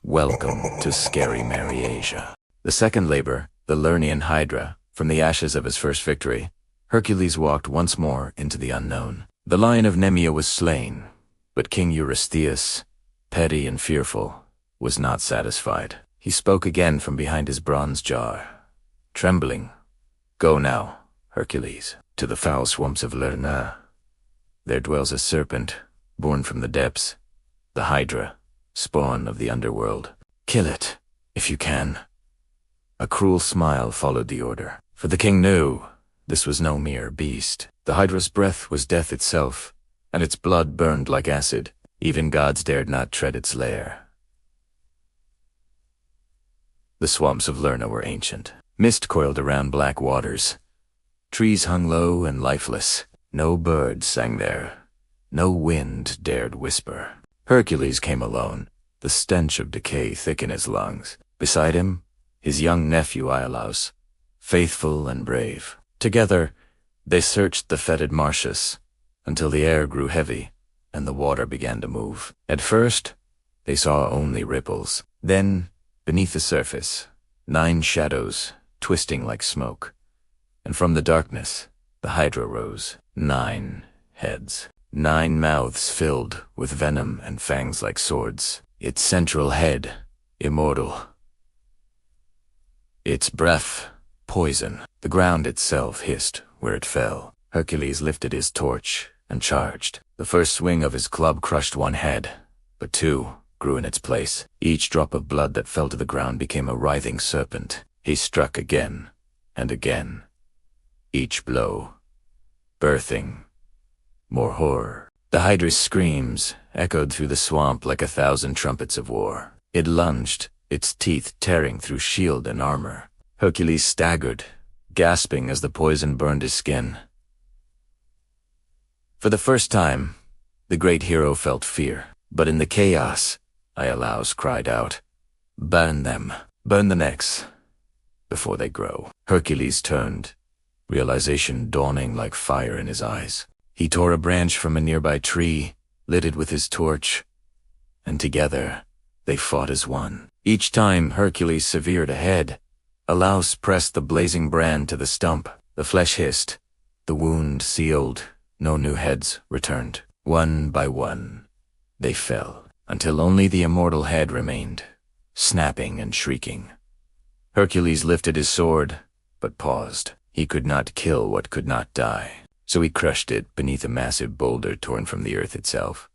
Welcome to Scary Mary Asia. The second labor, the Lernaean Hydra, from the ashes of his first victory, Hercules walked once more into the unknown. The lion of Nemea was slain, but King Eurystheus, petty and fearful, was not satisfied. He spoke again from behind his bronze jar, trembling. "Go now, Hercules, to the foul swamps of Lerna. There dwells a serpent, born from the depths, the Hydra, spawn of the underworld. Kill it, if you can." A cruel smile followed the order, for the king knew this was no mere beast. The Hydra's breath was death itself, and its blood burned like acid. Even gods dared not tread its lair. The swamps of Lerna were ancient. Mist coiled around black waters. Trees hung low and lifeless. No bird sang there. No wind dared whisper. Hercules came alone, the stench of decay thick in his lungs. Beside him, his young nephew Iolaus, faithful and brave. Together, they searched the fetid marshes until the air grew heavy and the water began to move. At first, they saw only ripples. Then, beneath the surface, 9 shadows twisting like smoke. And from the darkness, the Hydra rose. 9 heads. 9 mouths filled with venom and fangs like swords. Its central head, immortal. Its breath, poison. The ground itself hissed where it fell. Hercules lifted his torch and charged. The first swing of his club crushed 1 head, but 2 grew in its place. Each drop of blood that fell to the ground became a writhing serpent. He struck again and again. Each blow, birthing more horror. The Hydra's screams echoed through the swamp like 1,000 trumpets of war. It lunged, its teeth tearing through shield and armor. Hercules staggered, gasping as the poison burned his skin. For the first time, the great hero felt fear. But in the chaos, Iolaus cried out, "Burn them, burn the necks, before they grow." Hercules turned, realization dawning like fire in his eyes. He tore a branch from a nearby tree, lit it with his torch, and together they fought as one. Each time Hercules severed a head, Iolaus pressed the blazing brand to the stump. The flesh hissed, the wound sealed, no new heads returned. One by one, they fell, until only the immortal head remained, snapping and shrieking. Hercules lifted his sword, but paused. He could not kill what could not die, so he crushed it beneath a massive boulder torn from the earth itself.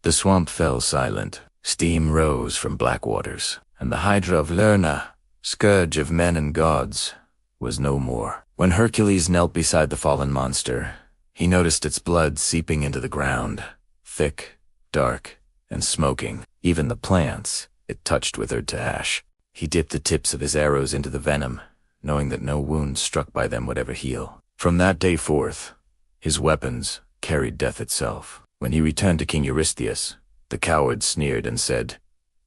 The swamp fell silent. Steam rose from black waters, and the Hydra of Lerna, scourge of men and gods, was no more. When Hercules knelt beside the fallen monster, he noticed its blood seeping into the ground, thick, dark, and smoking. Even the plants it touched withered to ash. He dipped the tips of his arrows into the venom, knowing that no wound struck by them would ever heal. From that day forth, his weapons carried death itself. When he returned to King Eurystheus, the coward sneered and said,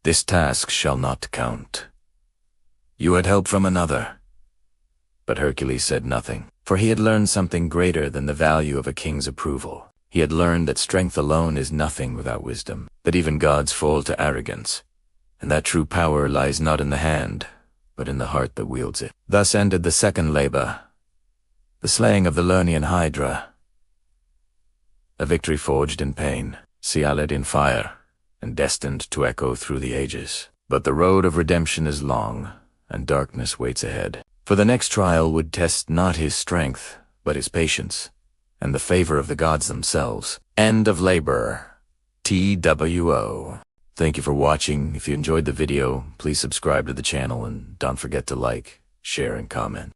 "This task shall not count. You had help from another." But Hercules said nothing, for he had learned something greater than the value of a king's approval. He had learned that strength alone is nothing without wisdom, that even gods fall to arrogance, and that true power lies not in the hand, but in the heart that wields it. Thus ended the second labor, the slaying of the Lernaean Hydra. A victory forged in pain, sealed in fire, and destined to echo through the ages. But the road of redemption is long, and darkness waits ahead. For the next trial would test not his strength, but his patience, and the favor of the gods themselves. End of labor. TWO. Thank you for watching. If you enjoyed the video, please subscribe to the channel and don't forget to like, share, and comment.